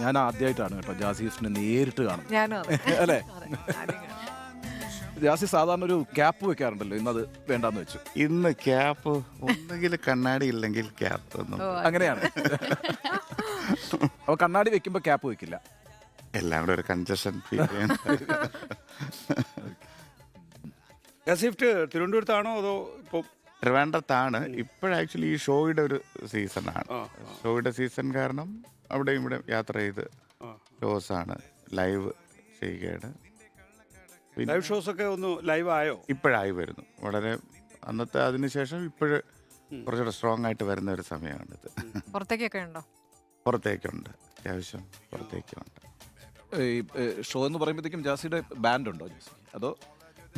ഞാൻ ആദ്യമായിട്ടാണ് കേട്ടോ ജാസിഫിനെ നേരിട്ട് കാണുന്നത്. ഞാനും അല്ലേ? ജാസി സാധാരണ ഒരു ക്യാപ്പ് വെക്കാറുണ്ടല്ലോ, ഇന്നത് വേണ്ടാന്ന് വെച്ചു. ഇന്ന് ക്യാപ്പ് ഒന്നുകിൽ കണ്ണാടി ഇല്ലെങ്കിൽ ക്യാപ്പ് ഒന്നും അങ്ങനെയാണ്. അപ്പൊ കണ്ണാടി വെക്കുമ്പോ ക്യാപ്പ് വെക്കില്ല. എല്ലാം കൂടെ ഒരു കൺജഷൻ ഫീൽ ചെയ്യണം. ജാസിഫ് തിരുവനന്തപുരത്താണോ അതോ ഇപ്പോൾ? ട്രിവാൻഡ്രത്താണ്. ഇപ്പോഴാക്ച്വലി ഈ ഷോയുടെ ഒരു സീസണാണ്. ഷോയുടെ സീസൺ കാരണം അവിടെയും ഇവിടെ യാത്ര ചെയ്ത് ഷോസാണ്, ലൈവ് ചെയ്യുകയാണ്. ലൈവ് ഷോസ് ഒക്കെ ഒന്ന് ലൈവ് ആയോ? ഇപ്പോഴായി വരുന്നു. വളരെ അന്നത്തെ അതിനുശേഷം ഇപ്പോഴ് കുറച്ചുകൂടെ സ്ട്രോങ് ആയിട്ട് വരുന്ന ഒരു സമയമാണിത്. പുറത്തേക്കൊക്കെ ഉണ്ടോ? പുറത്തേക്കുണ്ട്, അത്യാവശ്യം പുറത്തേക്കുണ്ട്. ഈ ഷോ എന്ന് പറയുമ്പോഴത്തേക്കും ജാസിയുടെ ബാൻഡ് ഉണ്ടോ ജാസി? അതോ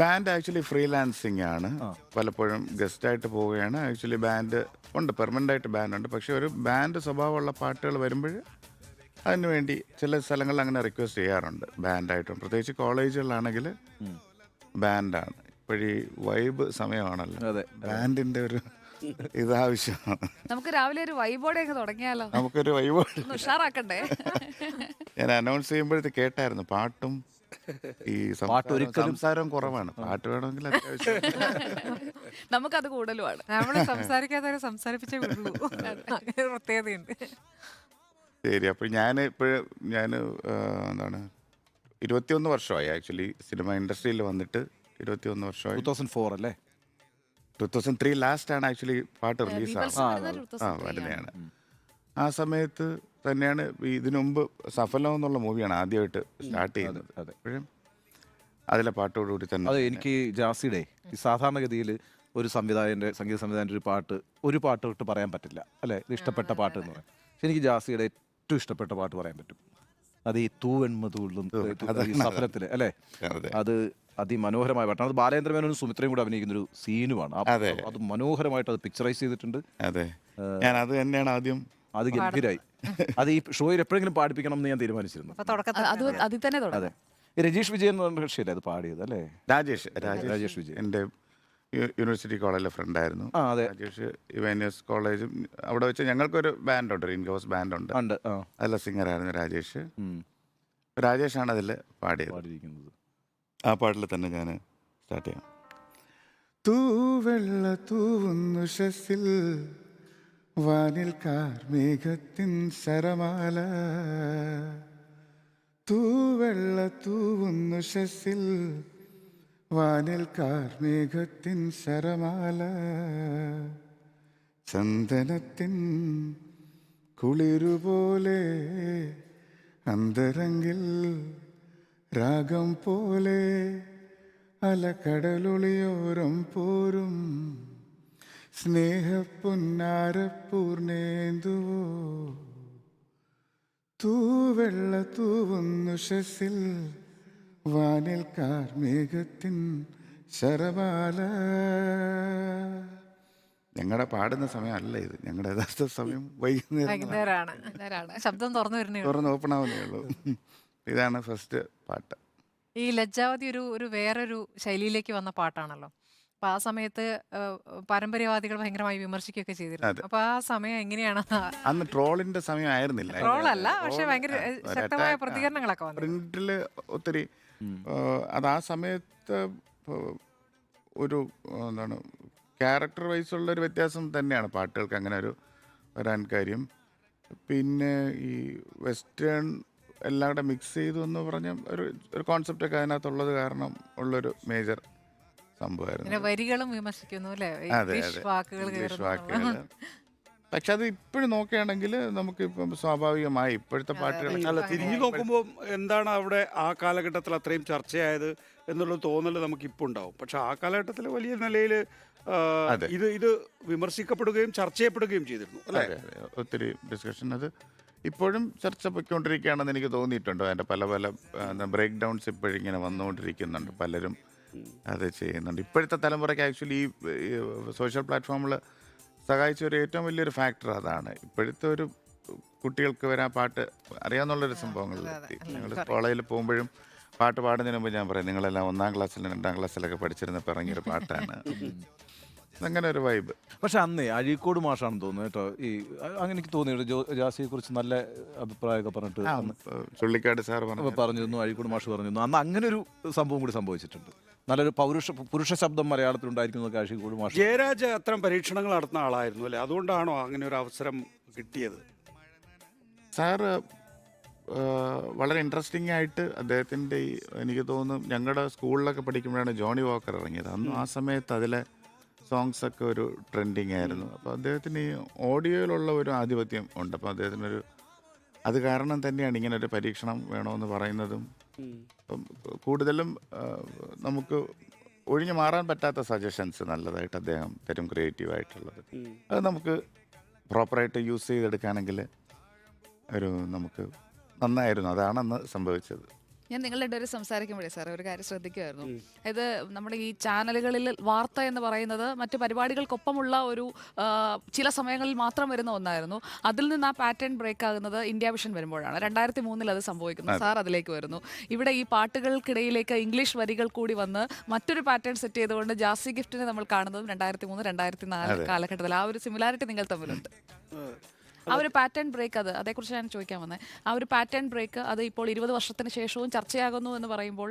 ബാൻഡ് ആക്ച്വലി ഫ്രീലാൻസിങ് ആണ്. പലപ്പോഴും ഗസ്റ്റായിട്ട് പോവുകയാണ്. ആക്ച്വലി ബാൻഡ് ഉണ്ട്, പെർമനൻ്റ് ആയിട്ട് ബാൻഡ് ഉണ്ട്. പക്ഷെ ഒരു ബാൻഡ് സ്വഭാവമുള്ള പാട്ടുകൾ വരുമ്പോൾ അതിനുവേണ്ടി ചില സ്ഥലങ്ങളിൽ അങ്ങനെ റിക്വസ്റ്റ് ചെയ്യാറുണ്ട് ബാൻഡായിട്ടും. പ്രത്യേകിച്ച് കോളേജുകളിലാണെങ്കിൽ ബാൻഡാണ്. ഇപ്പോഴീ വൈബ് സമയമാണല്ലോ, ബാൻഡിൻ്റെ ഒരു ഇതാവശ്യമാണ്. നമുക്ക് രാവിലെ ഒരു വൈബോടെ തുടങ്ങിയാലോ? നമുക്കൊരു വൈബ് ഉഷാറാക്കണ്ടേ? ഞാൻ അനൗൺസ് ചെയ്യുമ്പോഴത്തെ കേട്ടായിരുന്നു പാട്ടും ഈ സംസാരം കുറവാണ്. പാട്ട് വേണമെങ്കിൽ അത്യാവശ്യം നമുക്കത് കൂടുതലുമാണ്. നമ്മൾ സംസാരിക്കാതെ സംസാരിപ്പിച്ചേ വിടുള്ളൂ. പ്രത്യേകതയുണ്ട്. ശരി. അപ്പോൾ ഞാൻ എന്താണ് 21 വർഷമായി ആക്ച്വലി സിനിമ ഇൻഡസ്ട്രിയിൽ വന്നിട്ട്. 21 വർഷമായി. 2004 അല്ലേ? 2003 ലാസ്റ്റാണ് ആക്ച്വലി പാട്ട് റിലീസാണ്. വരുന്നതാണ്. ആ സമയത്ത് തന്നെയാണ് ഇതിനു മുമ്പ് സഫലം എന്നുള്ള മൂവിയാണ് ആദ്യമായിട്ട് സ്റ്റാർട്ട് ചെയ്യുന്നത്. അപ്പോഴും അതിലെ പാട്ടോടുകൂടി തന്നെ അത് എനിക്ക് ജാസിയുടെ ഈ സാധാരണഗതിയിൽ ഒരു സംഗീത സംവിധായകൻ്റെ ഒരു പാട്ട് ഇട്ട് പറയാൻ പറ്റില്ല അല്ലേ, ഇത് ഇഷ്ടപ്പെട്ട പാട്ട് എന്ന് പറയാം. പക്ഷെ എനിക്ക് ജാസിയുടെ ഏറ്റവും ഇഷ്ടപ്പെട്ട പാട്ട് പറയാൻ പറ്റും. അത് ഈ തൂവെൺമതുള്ളും സഫലത്തില് അല്ലേ, അത് അതിമനോഹരമായ പാട്ടാണ്. അത് ബാലേന്ദ്ര മേനോനും സുമിത്രയും കൂടെ അഭിനയിക്കുന്നൊരു സീനുമാണ്. അത് മനോഹരമായിട്ട് അത് പിക്ചറൈസ് ചെയ്തിട്ടുണ്ട്. അതെ, ഞാൻ അത് തന്നെയാണ് ആദ്യം. അത് ഗംഭീരായി. അത് ഈ ഷോയിൽ എപ്പോഴെങ്കിലും പാടിപ്പിക്കണം എന്ന് ഞാൻ തീരുമാനിച്ചിരുന്നു. അതെ, രജീഷ് വിജയൻ എന്ന് പറഞ്ഞ കക്ഷിയല്ലേ അത് പാടിയത് അല്ലേ? രാജേഷ് വിജയൻ എൻ്റെ യൂണിവേഴ്സിറ്റി കോളേജിലെ ഫ്രണ്ടായിരുന്നു. രാജേഷ് ഇവാനിയസ് കോളേജും അവിടെ വെച്ച് ഞങ്ങൾക്കൊരു ബാൻഡുണ്ട്, ഇൻഹൗസ് ബാൻഡുണ്ട്. അതിലെ സിംഗറായിരുന്നു രാജേഷ്. രാജേഷാണ് അതിൽ പാടിയിരിക്കുന്നത്. ആ പാട്ടിൽ തന്നെ ഞാൻ സ്റ്റാർട്ട് ചെയ്യാം. തൂവെള്ള തൂവുന്നു ശസിൽ വാനിൽ കാർമേഘത്തിൻ സരമാല, തൂവെള്ള തൂവുന്നു ശസിൽ വാനിൽ കാർമേഘത്തിൻ സരമാല, ചന്ദനത്തിൻ കുളിരുപോലെ അന്തരങ്കിൽ രാഗം പോലെ അലക്കടലൊളിയോരം പോരും സ്നേഹപ്പൊന്നാരപ്പൂർണേന്തുവോ, തൂവെള്ള തൂവുന്നു ശസിൽ വാനിൽ കാർമേഘത്തിൻ ശരമാല. ഞങ്ങളുടെ പാടുന്ന സമയമല്ല ഇത്, ഞങ്ങളുടെ യഥാർത്ഥ സമയം വൈകുന്നേരമാണ്. ശബ്ദം തുറന്ന് ഓപ്പൺ ആവുന്നേ ഉള്ളൂ. ഇതാണ് ഫസ്റ്റ് പാട്ട്. ഈ ലജ്ജാവതി ഒരു വേറൊരു ശൈലിയിലേക്ക് വന്ന പാട്ടാണല്ലോ. അപ്പൊ ആ സമയത്ത് പാരമ്പര്യവാദികൾ ഭയങ്കരമായി വിമർശിക്കുകയൊക്കെ ചെയ്തിരുന്നു. അപ്പൊ ആ സമയം എങ്ങനെയാണ്? അന്ന് ട്രോളിന്റെ സമയം ആയിരുന്നില്ല. ട്രോളല്ല, പക്ഷെ ഭയങ്കര ശക്തമായ പ്രതികരണങ്ങളൊക്കെ വന്നു. പ്രിന്റില് ഒത്തിരി അത് ആ സമയത്ത് ഒരു എന്താണ് ക്യാരക്ടർ വൈസ് ഉള്ളൊരു വ്യത്യാസം തന്നെയാണ് പാട്ടുകൾക്ക് അങ്ങനെ ഒരു വരാൻ കാര്യം. പിന്നെ ഈ വെസ്റ്റേൺ എല്ലാം കൂടെ മിക്സ് ചെയ്തു എന്ന് പറഞ്ഞ ഒരു കോൺസെപ്റ്റൊക്കെ അതിനകത്തുള്ളത് കാരണം ഉള്ളൊരു മേജർ സംഭവമായിരുന്നു. വരികളും വിമർശിക്കുന്നു അല്ലേ, ഇംഗ്ലീഷ് വാക്കുകൾ. പക്ഷെ അത് ഇപ്പോഴും നോക്കുകയാണെങ്കിൽ നമുക്കിപ്പം സ്വാഭാവികമായി ഇപ്പോഴത്തെ പാട്ടുകൾ അല്ല, തിരിഞ്ഞു നോക്കുമ്പോൾ എന്താണ് അവിടെ ആ കാലഘട്ടത്തിൽ അത്രയും ചർച്ചയായത് എന്നുള്ള തോന്നൽ നമുക്കിപ്പോൾ ഉണ്ടാവും. പക്ഷെ ആ കാലഘട്ടത്തിൽ വലിയ നിലയിൽ ഇത് വിമർശിക്കപ്പെടുകയും ചർച്ച ചെയ്യപ്പെടുകയും ചെയ്തിരുന്നു അല്ലേ? ഒത്തിരി ഡിസ്കഷൻ അത് ഇപ്പോഴും ചർച്ച പൊയ്ക്കൊണ്ടിരിക്കുകയാണെന്ന് എനിക്ക് തോന്നിയിട്ടുണ്ട്. അതിൻ്റെ പല ബ്രേക്ക് ഡൗൺസ് ഇപ്പോഴിങ്ങനെ വന്നുകൊണ്ടിരിക്കുന്നുണ്ട്, പലരും അത് ചെയ്യുന്നുണ്ട്. ഇപ്പോഴത്തെ തലമുറയ്ക്ക് ആക്ച്വലി ഈ സോഷ്യൽ പ്ലാറ്റ്ഫോമിൽ സഹായിച്ച ഒരു ഏറ്റവും വലിയൊരു ഫാക്ടർ അതാണ്. ഇപ്പോഴത്തെ ഒരു കുട്ടികൾക്ക് വരാൻ പാട്ട് അറിയാവുന്നുള്ളൊരു സംഭവങ്ങളിലെത്തി. ഞങ്ങൾ കോളേജിൽ പോകുമ്പോഴും പാട്ട് പാടുന്നതിന് മുമ്പ് ഞാൻ പറയും, നിങ്ങളെല്ലാം 1ാം ക്ലാസ്സിലും 2ാം ക്ലാസ്സിലൊക്കെ പഠിച്ചിരുന്നപ്പോൾ ഇറങ്ങിയൊരു പാട്ടാണ്. അങ്ങനെ ഒരു വൈബ്. പക്ഷെ അന്നേ അഴീക്കോട് മാഷാണെന്ന് തോന്നുന്നു കേട്ടോ ഈ അങ്ങനെ എനിക്ക് തോന്നിയിട്ട് ജാസിയെ കുറിച്ച് നല്ല അഭിപ്രായമൊക്കെ പറഞ്ഞിട്ട് അന്ന് ചുള്ളിക്കാട് സാർ പറഞ്ഞു പറഞ്ഞിരുന്നു. അഴീക്കോട് മാഷ് പറഞ്ഞിരുന്നു അന്ന് അങ്ങനെ ഒരു സംഭവം കൂടി സംഭവിച്ചിട്ടുണ്ട്. നല്ലൊരു പുരുഷ ശബ്ദം മലയാളത്തിൽ ഉണ്ടായിരിക്കുന്നതൊക്കെ അഴീക്കോട് മാഷ്. ജയരാജ് അത്തരം പരീക്ഷണങ്ങൾ നടത്തുന്ന ആളായിരുന്നു അല്ലേ? അതുകൊണ്ടാണോ അങ്ങനെ ഒരു അവസരം കിട്ടിയത്? സാറ് വളരെ ഇൻട്രസ്റ്റിംഗ് ആയിട്ട് അദ്ദേഹത്തിൻ്റെ എനിക്ക് തോന്നുന്നു ഞങ്ങളുടെ സ്കൂളിലൊക്കെ പഠിക്കുമ്പോഴാണ് ജോണി വാക്കർ ഇറങ്ങിയത്. അന്ന് ആ സമയത്ത് അതിലെ സോങ്സ് ഒക്കെ ഒരു ട്രെൻഡിങ് ആയിരുന്നു. അപ്പോൾ അദ്ദേഹത്തിന് ഈ ഓഡിയോയിലുള്ള ഒരു ആധിപത്യം ഉണ്ട്. അപ്പോൾ അദ്ദേഹത്തിനൊരു അത് കാരണം തന്നെയാണ് ഇങ്ങനെ ഒരു പരീക്ഷണം വേണമെന്ന് പറയുന്നതും. അപ്പം കൂടുതലും നമുക്ക് ഒഴിഞ്ഞു മാറാൻ പറ്റാത്ത സജഷൻസ് നല്ലതായിട്ട് അദ്ദേഹം തരും, ക്രിയേറ്റീവായിട്ടുള്ളത്. അത് നമുക്ക് പ്രോപ്പറായിട്ട് യൂസ് ചെയ്തെടുക്കുകയാണെങ്കിൽ നമുക്ക് നന്നായിരുന്നു. അതാണ് അന്ന് സംഭവിച്ചത്. ഞാൻ നിങ്ങളുടെ ഇടയിൽ സംസാരിക്കുമ്പോഴേ സാറേ ഒരു കാര്യം ശ്രദ്ധിക്കുമായിരുന്നു. ഇത് നമ്മുടെ ഈ ചാനലുകളിൽ വാർത്ത എന്ന് പറയുന്നത് മറ്റു പരിപാടികൾക്കൊപ്പമുള്ള ഒരു ചില സമയങ്ങളിൽ മാത്രം വരുന്ന ഒന്നായിരുന്നു. അതിൽ നിന്ന് ആ പാറ്റേൺ ബ്രേക്ക് ആകുന്നത് ഇന്ത്യ വിഷൻ വരുമ്പോഴാണ്. 2003 അത് സംഭവിക്കുന്നു. സാർ അതിലേക്ക് വരുന്നു. ഇവിടെ ഈ പാട്ടുകൾക്കിടയിലേക്ക് ഇംഗ്ലീഷ് വരികൾ കൂടി വന്ന് മറ്റൊരു പാറ്റേൺ സെറ്റ് ചെയ്തുകൊണ്ട് ജാസി ഗിഫ്റ്റിനെ നമ്മൾ കാണുന്നതും 2003-2004 കാലഘട്ടത്തിൽ. ആ ഒരു സിമിലാരിറ്റി നിങ്ങൾ തമ്മിലുണ്ട്. ആ ഒരു പാറ്റേൺ ബ്രേക്ക് അതേക്കുറിച്ച് ഞാൻ ചോദിക്കാൻ വന്നത്. ആ ഒരു പാറ്റേൺ ബ്രേക്ക് അത് ഇപ്പോൾ 20 വർഷത്തിന് ശേഷവും ചർച്ചയാകുന്നു എന്ന് പറയുമ്പോൾ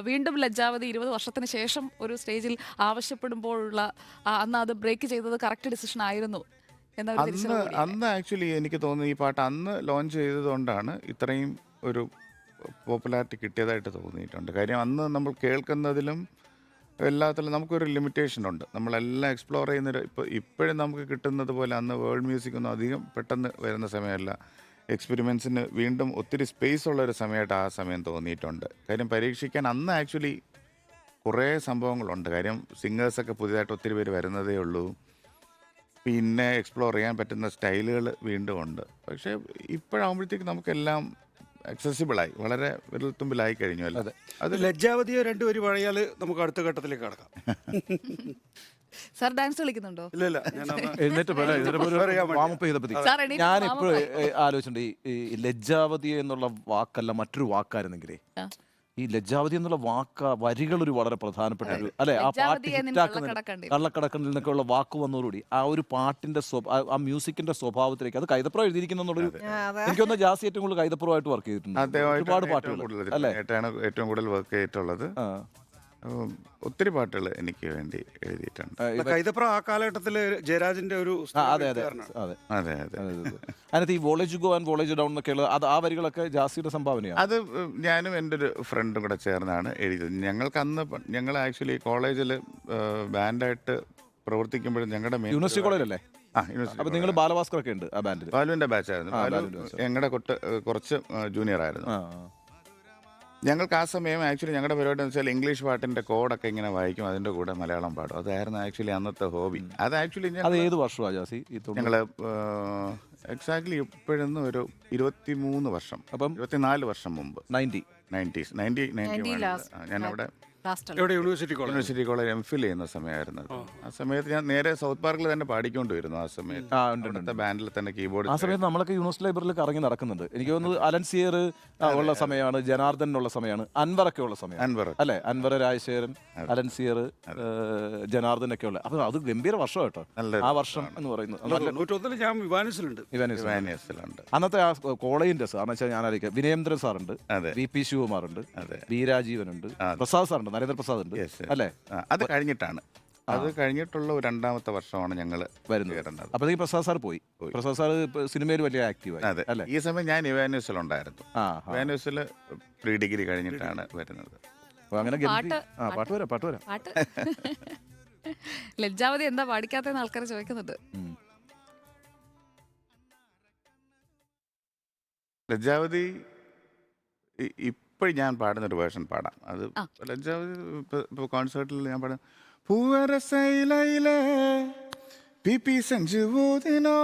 വീണ്ടും ലജ്ജാവതി 20 വർഷത്തിന് ശേഷം ഒരു സ്റ്റേജിൽ ആവശ്യപ്പെടുമ്പോഴുള്ള അന്ന് അത് ബ്രേക്ക് ചെയ്തത് കറക്റ്റ് ഡിസിഷൻ ആയിരുന്നു അന്ന് ആക്ച്വലി എനിക്ക് തോന്നുന്നു ഈ പാട്ട് അന്ന് ലോഞ്ച് ചെയ്തതുകൊണ്ടാണ് ഇത്രയും ഒരു പോപ്പുലാരിറ്റി കിട്ടിയതായിട്ട് തോന്നിയിട്ടുണ്ട്. കാര്യം അന്ന് നമ്മൾ കേൾക്കുന്നതിലും എല്ലാത്തിലും നമുക്കൊരു ലിമിറ്റേഷൻ ഉണ്ട്. നമ്മളെല്ലാം എക്സ്പ്ലോർ ചെയ്യുന്നൊരു ഇപ്പോഴും നമുക്ക് കിട്ടുന്നത് പോലെ അന്ന് വേൾഡ് മ്യൂസിക് ഒന്നും അധികം പെട്ടെന്ന് വരുന്ന സമയമല്ല. എക്സ്പെരിമെൻസിന് വീണ്ടും ഒത്തിരി സ്പേസ് ഉള്ളൊരു സമയമായിട്ട് ആ സമയം തോന്നിയിട്ടുണ്ട്. കാര്യം പരീക്ഷിക്കാൻ അന്ന് ആക്ച്വലി കുറേ സംഭവങ്ങളുണ്ട്. കാര്യം സിംഗേഴ്സൊക്കെ പുതിയതായിട്ട് ഒത്തിരി പേര് വരുന്നതേ ഉള്ളൂ. പിന്നെ എക്സ്പ്ലോർ ചെയ്യാൻ പറ്റുന്ന സ്റ്റൈലുകൾ വീണ്ടും ഉണ്ട്. പക്ഷേ ഇപ്പോഴാകുമ്പോഴത്തേക്ക് നമുക്കെല്ലാം അക്സസിബിളായി, വളരെ വിരൽത്തുമ്പിലായി കഴിഞ്ഞു. അല്ലേ? അത് ലജ്ജാവതിയോ രണ്ടുപേര് പഴയാൽ നമുക്ക് അടുത്ത ഘട്ടത്തിലേക്ക് കടക്കാം. സാർ ഡാൻസ് കളിക്കുന്നുണ്ടോ? ഇല്ല ഞാനിപ്പോഴും ആലോചിച്ചിട്ടുണ്ട് ഈ ലജ്ജാവതി എന്നുള്ള വാക്കല്ല മറ്റൊരു വാക്കായിരുന്നെങ്കിലേ. ഈ ലജ്ജാവതി എന്നുള്ള വരികൾ ഒരു വളരെ പ്രധാനപ്പെട്ട ഒരു അല്ലെ ആ പാട്ട് ഹിറ്റാക്കുന്ന കള്ളക്കടക്കണ്ടിൽ നിന്നൊക്കെയുള്ള വാക്ക് വന്നതോടുകൂടി ആ ഒരു പാട്ടിന്റെ ആ മ്യൂസിക്കിന്റെ സ്വഭാവത്തിലേക്ക് അത് കൈതപ്പുറം എഴുതിയിരിക്കുന്നുള്ളൊരു എനിക്കൊന്ന് ജാസി ഏറ്റവും കൂടുതൽ കൈതപ്പുറമായിട്ട് വർക്ക് ചെയ്തിട്ടുണ്ട്. ഒരുപാട് പാട്ടുകൾ അല്ലേ ഏറ്റവും കൂടുതൽ വർക്ക് ചെയ്തിട്ടുള്ളത്. ഒത്തിരി പാട്ടുകൾ എനിക്ക് വേണ്ടി എഴുതിയിട്ടുണ്ട്. കൈതപ്ര ആ കാലഘട്ടത്തില് ജയരാജിന്റെ ഒരു അതിനകത്ത് ഈ വോളേജ് ഗോ ആൻഡ് വോളേജ് ഡൗൺ എന്നൊക്കെയുള്ള അത് ആ വരികളൊക്കെ ജാസിയുടെ സംഭാവനയാണ്. അത് ഞാനും എൻ്റെ ഒരു ഫ്രണ്ടും കൂടെ ചേർന്നാണ് എഴുതിയത്. ഞങ്ങൾക്ക് അന്ന് ഞങ്ങൾ ആക്ച്വലി കോളേജിൽ ബാൻഡായിട്ട് പ്രവർത്തിക്കുമ്പോഴും ഞങ്ങളുടെ യൂണിവേഴ്സിറ്റി കോളേജല്ലേ? അപ്പൊ നിങ്ങൾ ബാലഭാസ്കർ ഒക്കെ ഉണ്ട് ആ ബാൻഡിൽ? ബാലുവിന്റെ ബാച്ചായിരുന്നു. ഞങ്ങളുടെ കുറച്ച് ജൂനിയർ ആയിരുന്നു. ഞങ്ങൾക്ക് ആ സമയം ആക്ച്വലി ഞങ്ങളുടെ പരിപാടി എന്ന് വെച്ചാൽ ഇംഗ്ലീഷ് പാട്ടിന്റെ കോഡൊക്കെ ഇങ്ങനെ വായിക്കും, അതിന്റെ കൂടെ മലയാളം പാടും. അതായിരുന്നു ആക്ച്വലി അന്നത്തെ ഹോബി. അത് ആക്ച്വലി ഏത് വർഷമാണ് ജാസി? ഞങ്ങൾ എക്സാക്ട്ലി ഇപ്പോഴൊന്നും ഒരു 23 വർഷം, അപ്പം 24 വർഷം മുമ്പ് 90s ഞാനവിടെ യൂണിവേഴ്സിറ്റി കോളേജ് എംഫിൽ ചെയ്യുന്ന സമയമായിരുന്നു. ആ സമയത്ത് ഞാൻ നേരെ സൗത്ത് പാർക്കിൽ തന്നെ പാടിക്കൊണ്ടുവരുന്നു. ആ സമയത്ത് ബാൻഡിൽ തന്നെ കീബോർഡ്. ആ സമയത്ത് നമ്മളൊക്കെ യൂണിവേഴ്സിറ്റി ലൈബ്രറിയിൽ കറങ്ങി നടക്കുന്നുണ്ട്. എനിക്ക് തോന്നുന്നത് അലൻസിയർ ഉള്ള സമയമാണ്, ജനാർദ്ദൻ ഉള്ള സമയമാണ്, അൻവറൊക്കെ ഉള്ള സമയം അല്ലെ? അൻവർ, രാജശേഖരൻ, അലൻസിയർ, ജനാർദ്ദൻ ഒക്കെ ഉള്ള. അപ്പൊ അത് ഗംഭീര വർഷം കേട്ടോ ആ വർഷം എന്ന് പറയുന്നത്. ഞാൻ വിവാനിസിലുണ്ട്. അന്നത്തെ ആ കോളേജിന്റെ വെച്ചാൽ ഞാൻ ആലോചിക്കാം, വിനയേന്ദ്രൻ സാറുണ്ട്, VP ശിവകുമാറുണ്ട്, ബി രാജീവനുണ്ട്, പ്രസാദ് സാറുണ്ട്, നരേന്ദ്രപ്രസാദ് ഉണ്ട് അല്ലേ? അത് കഴിഞ്ഞിട്ടാണ്, അത് കഴിഞ്ഞിട്ടുള്ള ഒരു 2ാമത്തെ വർഷമാണ് ഞങ്ങൾ വരുന്നത്. അപ്പോഴത്തേക്ക് പ്രസാദ് സാർ പോയി. പ്രസാദ് സാർ സിനിമയിൽ വലിയ ആക്റ്റീവായി. അതെ, ഈ സമയം ഞാൻ ഇവാന്യൂസിലുണ്ടായിരുന്നു. ഇവാന്യൂസിൽ പ്രീ ഡിഗ്രി കഴിഞ്ഞിട്ടാണ് വരുന്നത്. അങ്ങനെ പാട്ട് വരാം. ലജ്ജാവതി എന്താ പാടിക്കാത്തെന്ന് ആൾക്കാർ ചോദിക്കുന്നുണ്ട്. ലജ്ജാവതി ഇപ്പോഴും ഞാൻ പാടുന്നൊരു വേർഷൻ പാടാം. അത് ലജ്ജാവതി ഇപ്പോൾ കോൺസേർട്ടിൽ ഞാൻ പാടാം. പൂവരസയിലയിലെ PP செஞ்சு ஊதினோ,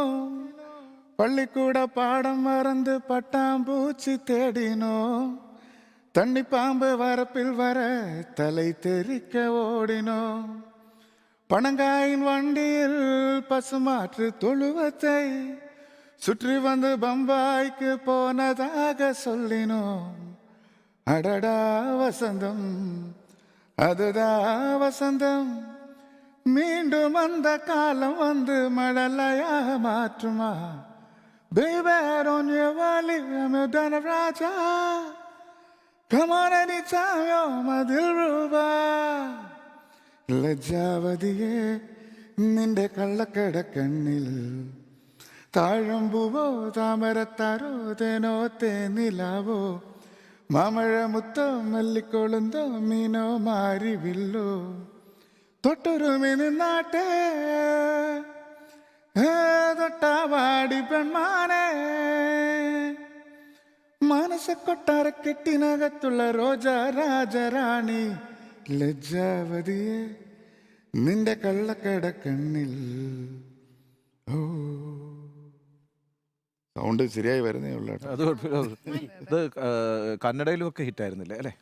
பள்ளிக்கூட பாடம் மறந்து பட்டாம்பூச்சி தேடினோ, தண்ணி பாம்பு வரப்பில் வர தலை தெறிக்க ஓடினோ, பனங்காயின் வண்டியில் பசுமாற்று தொழுவத்தை சுற்றி வந்து பம்பாய்க்கு போனதாக சொல்லினோம். அடடா வசந்தம், அதுதா வசந்தம், மீண்டும் அந்த காலம் வந்து மழலையாக மாற்றுமா Baby, on your valley, I'm a Raja. Come on anytime, you're my Dilruba. ലജ്ജാവതിയെ നിന്റെ കള്ളക്കടക്കണ്ണിൽ താഴമ്പൂവോ താമരത്താരോ തേനോ തേനിലാവോ മാമഴ മുത്തോ മല്ലിക്കൊളുന്തോ മീനോ മാരിവില്ലോ തൊട്ടൊരുമി നിന്നാട്ടെ തൊട്ടാവാടി പെൺമാനെ മാനസക്കൊട്ടാര കെട്ടിനകത്തുള്ള റോജ രാജറാണി ലജ്ജാവതിയെ നിന്റെ കള്ളക്കടക്കണ്ണിൽ ഓ സൗണ്ട് ശരിയായി വരുന്നേ ഉള്ളൂ അത് കുഴപ്പമില്ല. ഇത് കന്നഡയിലും ഒക്കെ ഹിറ്റായിരുന്നില്ലേ അല്ലേ?